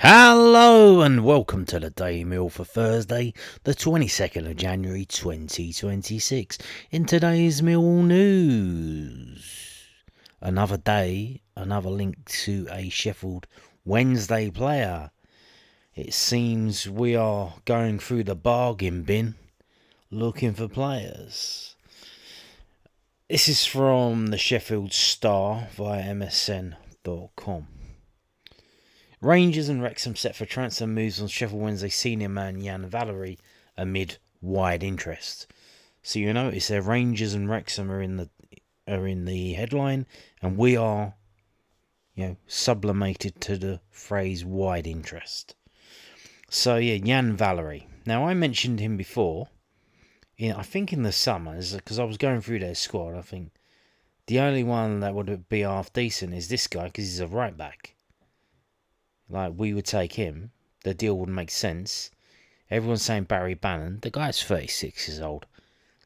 Hello and welcome to the Daily Meal for Thursday, the 22nd of January 2026. In today's Millwall news, another day, another link to a Sheffield Wednesday player. It seems we are going through the bargain bin looking for players. This is from the Sheffield Star via msn.com. Rangers and Wrexham set for transfer moves on Sheffield Wednesday senior man Yann Valery amid wide interest. So you notice there, Rangers and Wrexham are in the headline, and we are, sublimated to the phrase wide interest. So yeah, Yann Valery. Now I mentioned him before. I think in the summer, because I was going through their squad. I think the only one that would be half decent is this guy because he's a right back. Like, we would take him. The deal would make sense. Everyone's saying Barry Bannon. The guy's 36 years old.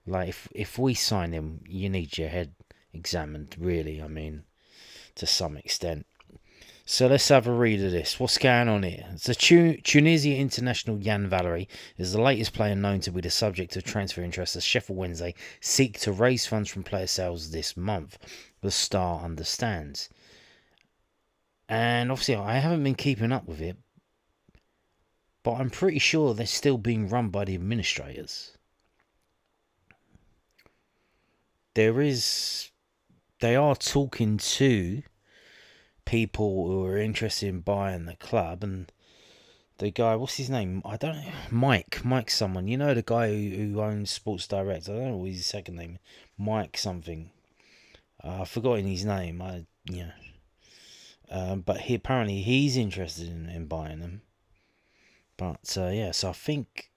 Like, if we sign him, you need your head examined, really. I mean, to some extent. So let's have a read of this. What's going on here? The Tunisia international Yann Valery is the latest player known to be the subject of transfer interest as Sheffield Wednesday seek to raise funds from player sales this month. The Star understands. And obviously, I haven't been keeping up with it, but I'm pretty sure they're still being run by the administrators. They are talking to people who are interested in buying the club, and the guy, what's his name? I don't know. Mike someone. You know, the guy who owns Sports Direct. I don't know what his second name. Mike something. I've forgotten his name. But apparently he's interested in buying them. But so I think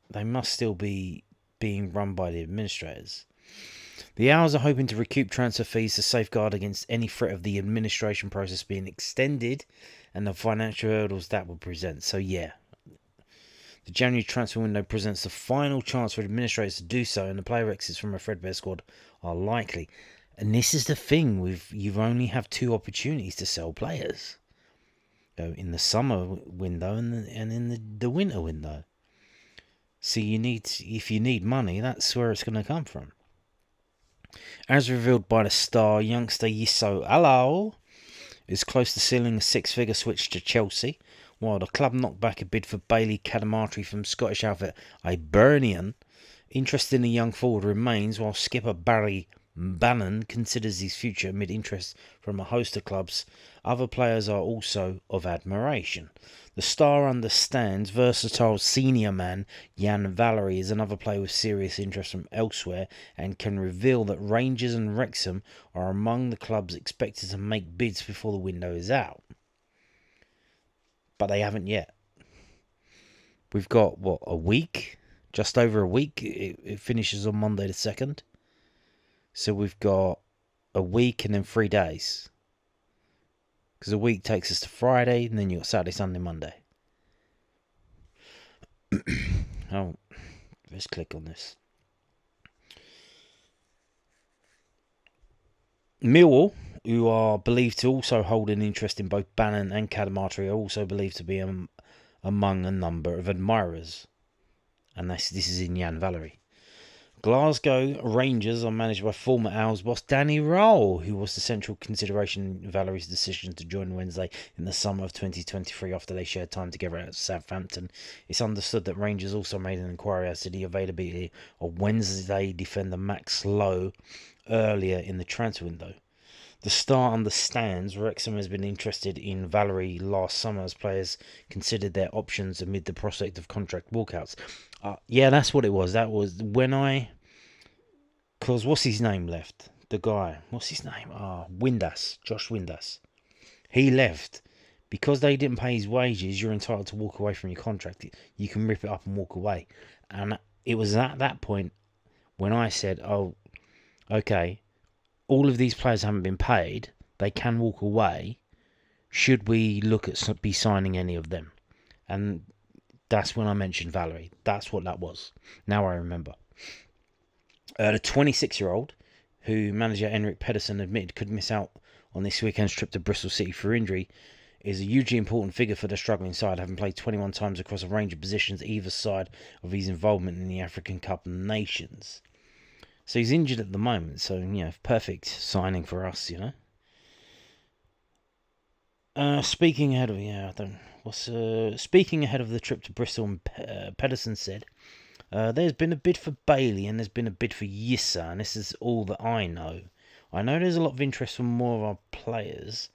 they must still be being run by the administrators. The Owls are hoping to recoup transfer fees to safeguard against any threat of the administration process being extended and the financial hurdles that would present. So the January transfer window presents the final chance for administrators to do so, and the player exits from a threadbare squad are likely. And this is the thing you only have two opportunities to sell players. In the summer window and in the winter window. So if you need money, that's where it's going to come from. As revealed by the Star, youngster Yiso Alao is close to sealing a six-figure switch to Chelsea, while the club knocked back a bid for Bailey Cadamarteri from Scottish outfit Hibernian. Interest in the young forward remains, while skipper Barry Bannon considers his future amid interest from a host of clubs. Other players are also of admiration. The Star understands versatile senior man Yann Valery is another player with serious interest from elsewhere, and can reveal that Rangers and Wrexham are among the clubs expected to make bids before the window is out. But they haven't yet. We've got, a week? Just over a week. It finishes on Monday the 2nd. So we've got a week and then 3 days. Because a week takes us to Friday, and then you've got Saturday, Sunday, Monday. Let's click on this. Millwall, who are believed to also hold an interest in both Bannon and Cadamarteri, are also believed to be among a number of admirers. And this is in Yann Valery. Glasgow Rangers are managed by former Owls boss Danny Rowell, who was the central consideration in Valery's decision to join Wednesday in the summer of 2023 after they shared time together at Southampton. It's understood that Rangers also made an inquiry as to the availability of Wednesday defender Max Lowe earlier in the transfer window. The Star understands Wrexham has been interested in Valery last summer as players considered their options amid the prospect of contract walkouts. That's what it was. That was when because what's his name left? The guy. What's his name? Josh Windass. He left. Because they didn't pay his wages, you're entitled to walk away from your contract. You can rip it up and walk away. And it was at that point when I said, okay, all of these players haven't been paid. They can walk away. Should we look at be signing any of them? And that's when I mentioned Valery. That's what that was. Now I remember. The 26-year-old, who manager Henrik Pedersen admitted could miss out on this weekend's trip to Bristol City for injury, is a hugely important figure for the struggling side, having played 21 times across a range of positions either side of his involvement in the African Cup of Nations. So he's injured at the moment, so, perfect signing for us, Speaking ahead of speaking ahead of the trip to Bristol, Pedersen said, "There's been a bid for Bailey and there's been a bid for Yissa, and this is all that I know. I know there's a lot of interest from more of our players.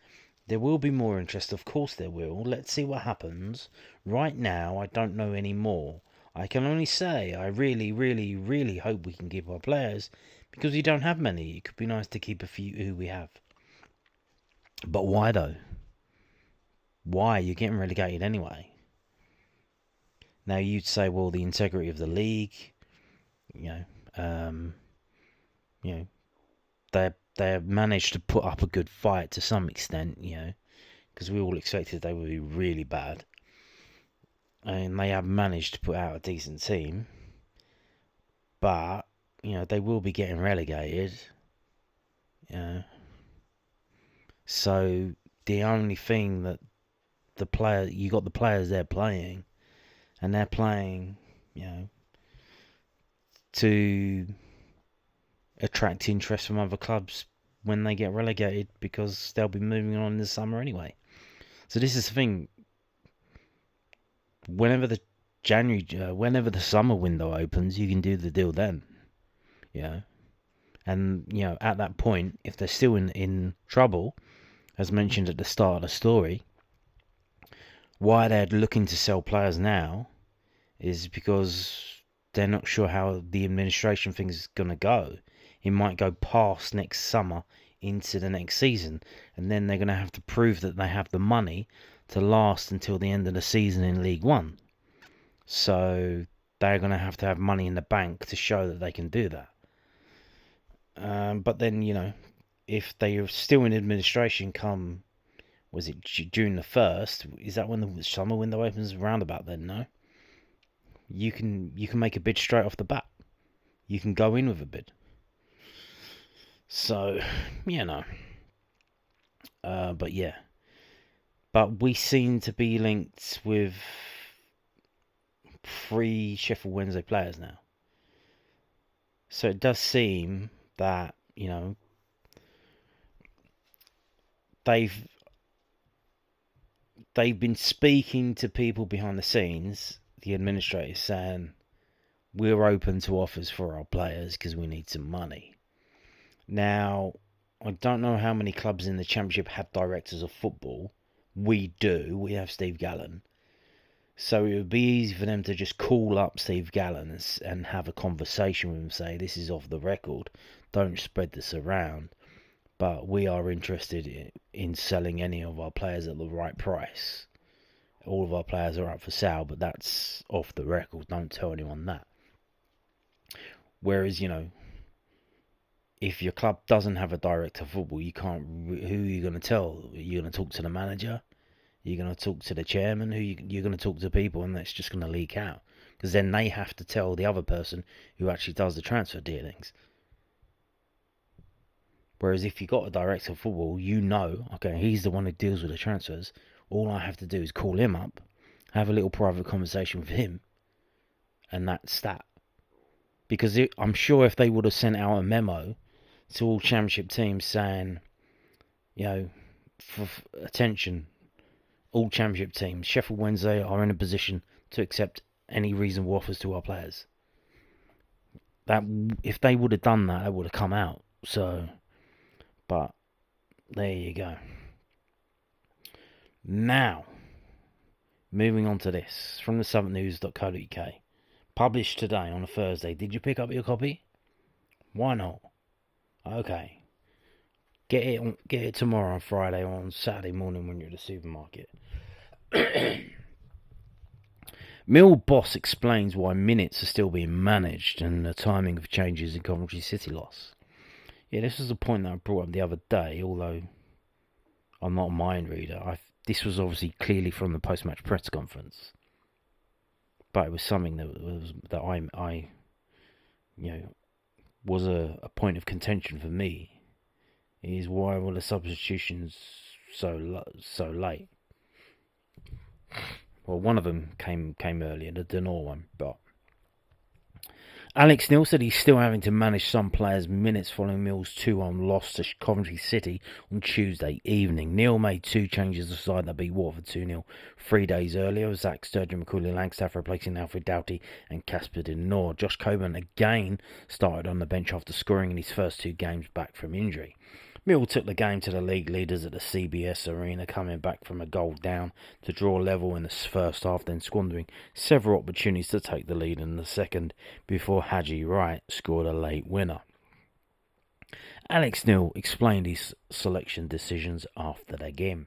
There will be more interest, of course there will. Let's see what happens. Right now, I don't know any more. I can only say I really, really, really hope we can keep our players, because we don't have many. It could be nice to keep a few who we have." But why though? Why? You're getting relegated anyway. Now you'd say, well, the integrity of the league, they managed to put up a good fight to some extent, because we all expected they would be really bad, and they have managed to put out a decent team. But they will be getting relegated. So the only thing that you got the players there playing, and they're playing, to attract interest from other clubs when they get relegated, because they'll be moving on in the summer anyway. So this is the thing. Whenever the summer window opens, you can do the deal then. And at that point, if they're still in trouble, as mentioned at the start of the story, why they're looking to sell players now is because they're not sure how the administration thing is going to go. It might go past next summer into the next season, and then they're going to have to prove that they have the money to last until the end of the season in League One. So they're going to have money in the bank to show that they can do that. But then, if they are still in administration come, was it June the 1st? Is that when the summer window opens? Roundabout then, no? You can make a bid straight off the bat. You can go in with a bid. So, but yeah. But we seem to be linked with 3 Sheffield Wednesday players now. So it does seem that, they've been speaking to people behind the scenes, the administrators, saying we're open to offers for our players because we need some money. Now, I don't know how many clubs in the Championship have directors of football. We do. We have Steve Gallen. So it would be easy for them to just call up Steve Gallen and have a conversation with him, say, this is off the record, don't spread this around, but we are interested in selling any of our players at the right price. All of our players are up for sale, but that's off the record, don't tell anyone that. Whereas, if your club doesn't have a director of football, you can't. Who are you going to tell? You're going to talk to the manager? You're going to talk to the chairman? You're going to talk to people, and that's just going to leak out, because then they have to tell the other person who actually does the transfer dealings. Whereas if you got a director of football, okay, he's the one who deals with the transfers. All I have to do is call him up, have a little private conversation with him, and that's that. Because I'm sure if they would have sent out a memo to all Championship teams saying, for attention, all Championship teams, Sheffield Wednesday are in a position to accept any reasonable offers to our players. That if they would have done that, it would have come out. So, but there you go. Now, moving on to this from the southernnews.co.uk, published today on a Thursday. Did you pick up your copy? Why not? Okay. Get it tomorrow on Friday or on Saturday morning when you're at the supermarket. Mill boss explains why minutes are still being managed and the timing of changes in Coventry City loss. Yeah, this was a point that I brought up the other day, although I'm not a mind reader. This was obviously clearly from the post-match press conference, but it was something that I was a point of contention for me. Is why were the substitutions so late? Well, one of them came earlier, the Denor one, but Alex Neil said he's still having to manage some players' minutes following Mill's 2-1 loss to Coventry City on Tuesday evening. Neil made 2 changes to the side that beat Watford 2-0 3 days earlier, with Zach Sturgeon, Macaulay Langstaff replacing Alfred Doughty and Casper Denor. Josh Coburn again started on the bench after scoring in his first 2 games back from injury. Mill took the game to the league leaders at the CBS Arena, coming back from a goal down to draw level in the first half, then squandering several opportunities to take the lead in the second before Haji Wright scored a late winner. Alex Neil explained his selection decisions after the game.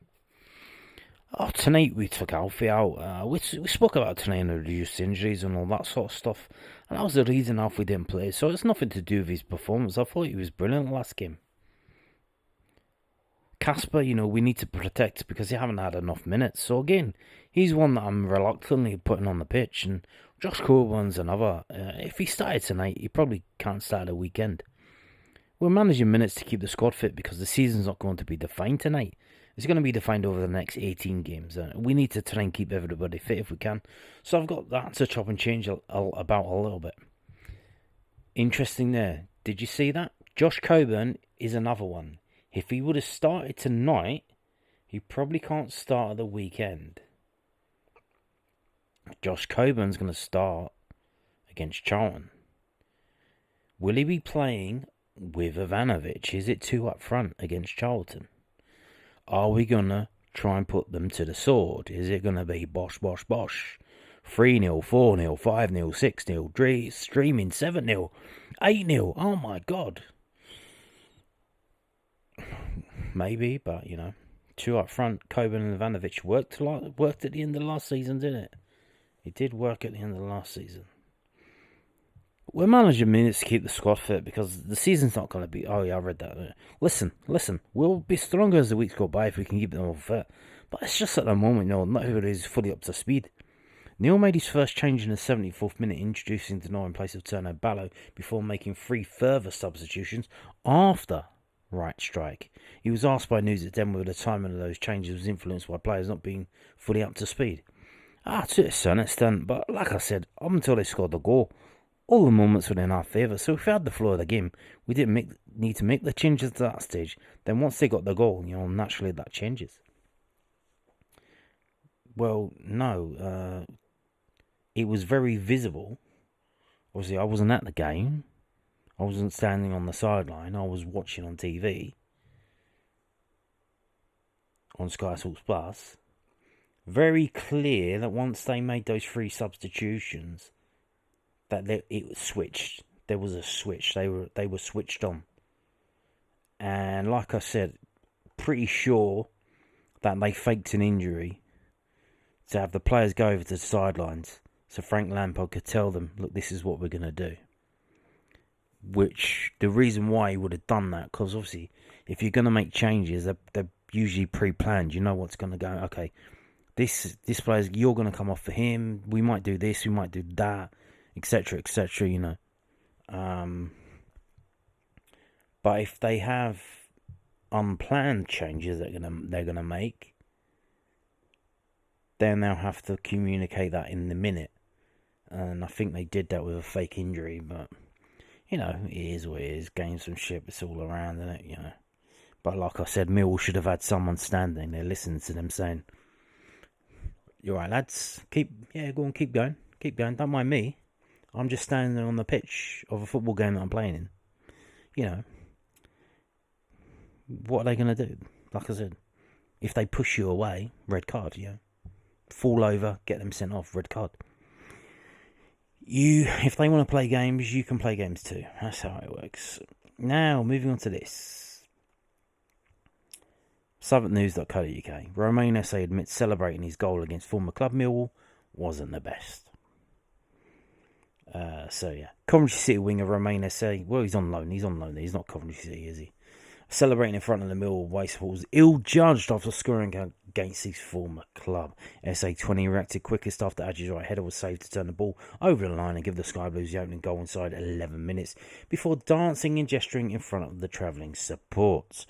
Tonight we took Alfie out. We spoke about tonight and reduced injuries and all that sort of stuff, and that was the reason Alfie didn't play, so it's nothing to do with his performance. I thought he was brilliant last game. Casper, we need to protect because he haven't had enough minutes. So again, he's one that I'm reluctantly putting on the pitch. And Josh Corburn's another. If he started tonight, he probably can't start a weekend. We're managing minutes to keep the squad fit because the season's not going to be defined tonight. It's going to be defined over the next 18 games. We need to try and keep everybody fit if we can. So I've got that to chop and change about a little bit. Interesting there. Did you see that? Josh Coburn is another one. If he would have started tonight, he probably can't start at the weekend. Josh Coburn's going to start against Charlton. Will he be playing with Ivanovic? Is it 2 up front against Charlton? Are we going to try and put them to the sword? Is it going to be bosh, bosh, bosh? 3-0, 4-0, 5-0, 6-0, streaming 7-0, 8-0. Oh my God. Maybe, but 2 up front, Coburn and Ivanovic worked at the end of last season, didn't it? It did work at the end of last season. We're managing minutes to keep the squad fit because the season's not going to be... Oh, yeah, I read that. Listen. We'll be stronger as the weeks go by if we can keep them all fit. But it's just at the moment, not everybody is fully up to speed. Neil made his first change in the 74th minute, introducing Denor in place of Turno Ballo before making 3 further substitutions after Wright's strike. He was asked by News at Denver whether the timing of those changes was influenced by players not being fully up to speed. To a certain extent, but like I said, up until they scored the goal, all the moments were in our favour, so if we had the flow of the game, we didn't need to make the changes to that stage. Then once they got the goal, naturally that changes. Well, no, it was very visible. Obviously, I wasn't at the game. I wasn't standing on the sideline. I was watching on TV. On Sky Sports Plus. Very clear that once they made those 3 substitutions, that it switched. There was a switch. They were switched on. And like I said, pretty sure that they faked an injury to have the players go over to the sidelines so Frank Lampard could tell them, look, this is what we're going to do. Which, the reason why he would have done that, because obviously, if you're going to make changes, they're usually pre-planned. You know what's going to go, okay, this player's, you're going to come off for him, we might do this, we might do that, etc., etc., But if they have unplanned changes they're gonna make, then they'll have to communicate that in the minute. And I think they did that with a fake injury, but it is what it is. Gamesmanship, it's all around, isn't it? But like I said, Millwall should have had someone standing there listening to them saying, "You're right, lads. Keep going. Don't mind me. I'm just standing on the pitch of a football game that I'm playing in." What are they going to do? Like I said, if they push you away, red card, fall over, get them sent off, red card. If they want to play games, you can play games too. That's how it works. Now, moving on to this. Southwarknews.co.uk. Romain Esse admits celebrating his goal against former club Millwall wasn't the best. Coventry City winger Romain Esse, well, he's on loan. He's He's not Coventry City, is he? Celebrating in front of the Millwall away supporters, ill-judged after scoring against his former club. SA20 reacted quickest after Adji's right header was saved to turn the ball over the line and give the Sky Blues the opening goal inside 11 minutes before dancing and gesturing in front of the travelling support.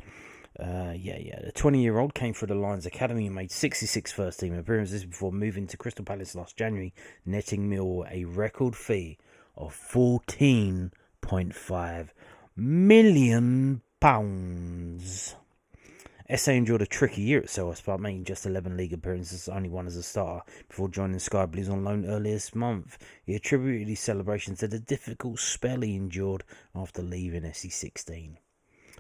The 20-year-old came through the Lions Academy and made 66 first-team appearances before moving to Crystal Palace last January, netting Millwall a record fee of £14.5 million. Esse enjoyed a tricky year at Selhurst, making just 11 league appearances, only one as a starter, before joining Sky Blues on loan earlier this month. He attributed his celebrations to the difficult spell he endured after leaving SE16.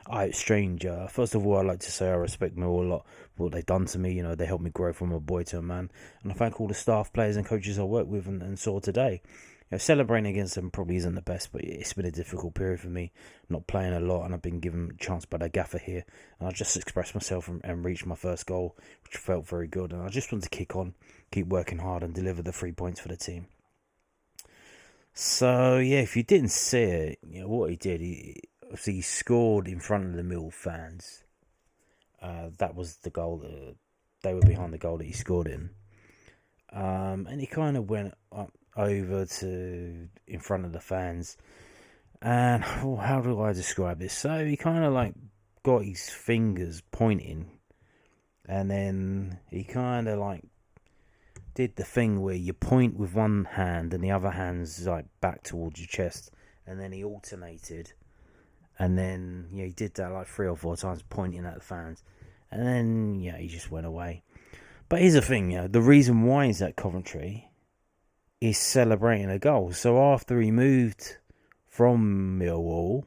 It's strange. First of all, I'd like to say I respect Millwall a lot for what they've done to me. They helped me grow from a boy to a man. And I thank all the staff, players and coaches I worked with and saw today. Celebrating against them probably isn't the best, but it's been a difficult period for me. I'm not playing a lot, and I've been given a chance by the gaffer here. And I just expressed myself and reached my first goal, which felt very good. And I just want to kick on, keep working hard, and deliver the 3 points for the team. So, if you didn't see it, what he did, he scored in front of the Mill fans. That was the goal that they were behind the goal that he scored in. And he kind of went up over to in front of the fans. And how do I describe this? So he kind of got his fingers pointing, and then he kind of did the thing where you point with one hand and the other hand's back towards your chest, and then he alternated. And then, he did that 3 or 4 times, pointing at the fans. And then, he just went away. But here's the thing, the reason why he's at Coventry is celebrating a goal. So after he moved from Millwall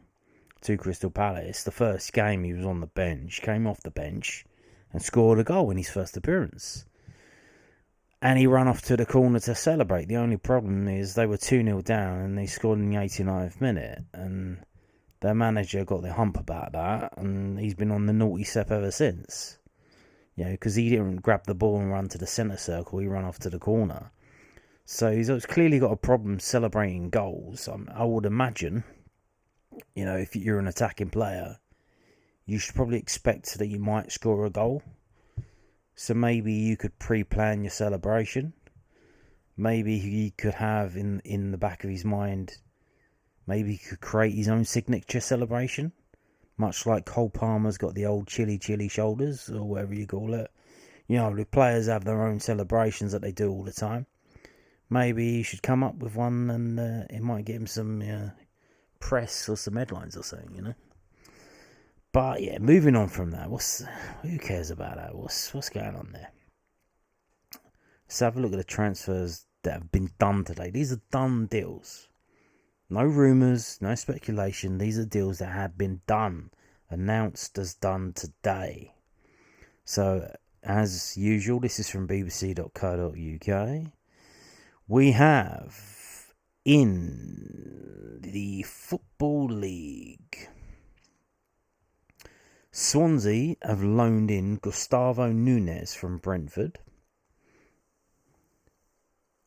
to Crystal Palace, the first game he was on the bench, came off the bench and scored a goal in his first appearance. And he ran off to the corner to celebrate. The only problem is they were 2-0 down and they scored in the 89th minute. And their manager got the hump about that, and he's been on the naughty step ever since. Because he didn't grab the ball and run to the centre circle, he ran off to the corner. So he's clearly got a problem celebrating goals. I would imagine, if you're an attacking player, you should probably expect that you might score a goal. So maybe you could pre-plan your celebration. Maybe he could have in the back of his mind, maybe he could create his own signature celebration, much like Cole Palmer's got the old chili shoulders, or whatever you call it. The players have their own celebrations that they do all the time. Maybe he should come up with one, and it might get him some press or some headlines or something, But moving on from that, who cares about that? What's going on there? Let's have a look at the transfers that have been done today. These are done deals. No rumours, no speculation. These are deals that have been done, announced as done today. So, as usual, this is from bbc.co.uk. We have in the Football League, Swansea have loaned in Gustavo Nunes from Brentford.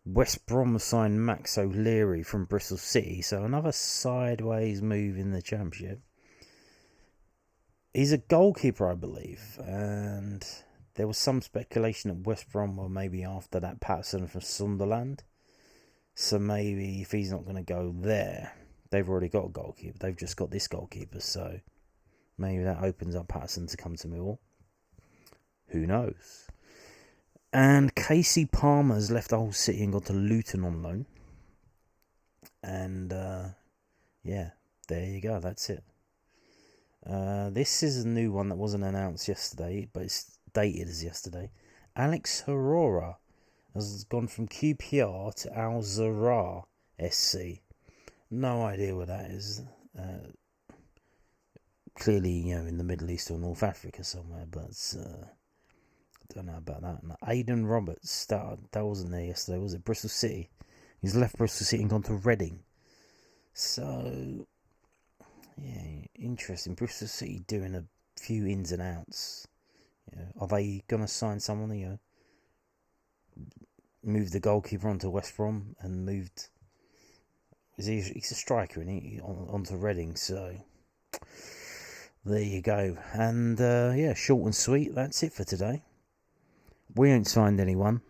West Brom signed Max O'Leary from Bristol City, so another sideways move in the Championship. He's a goalkeeper, I believe, and there was some speculation that West Brom were maybe after that Patterson from Sunderland. So maybe if he's not going to go there, they've already got a goalkeeper. They've just got this goalkeeper, so maybe that opens up Patterson to come to Millwall. Who knows? And Casey Palmer's left Hull City and gone to Luton on loan. And, there you go. That's it. This is a new one that wasn't announced yesterday, but it's dated as yesterday. Alex Herrera has gone from QPR to Al Zahra SC. No idea what that is. Clearly, in the Middle East or North Africa somewhere, but I don't know about that. And Aidan Roberts, that wasn't there yesterday, was it? Bristol City. He's left Bristol City and gone to Reading. So, interesting. Bristol City doing a few ins and outs. Are they going to sign someone, move the goalkeeper onto West Brom and moved... He's a striker, isn't he? Onto Reading, so... There you go. And, short and sweet. That's it for today. We ain't signed anyone.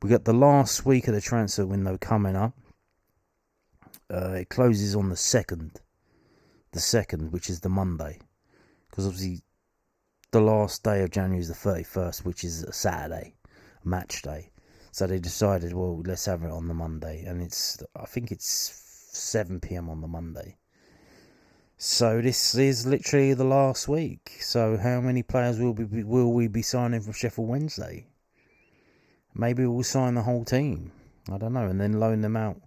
We got the last week of the transfer window coming up. It closes on the 2nd. The 2nd, which is the Monday. Because obviously the last day of January is the 31st, which is a Saturday, match day. So they decided, well, let's have it on the Monday, and I think it's 7 p.m. on the Monday. So this is literally the last week. So how many players will we be signing from Sheffield Wednesday? Maybe we'll sign the whole team. I don't know, and then loan them out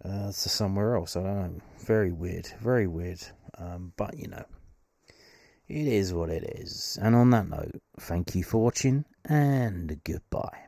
to somewhere else. I don't know. Very weird, very weird. But you know, it is what it is. And on that note, thank you for watching, and goodbye.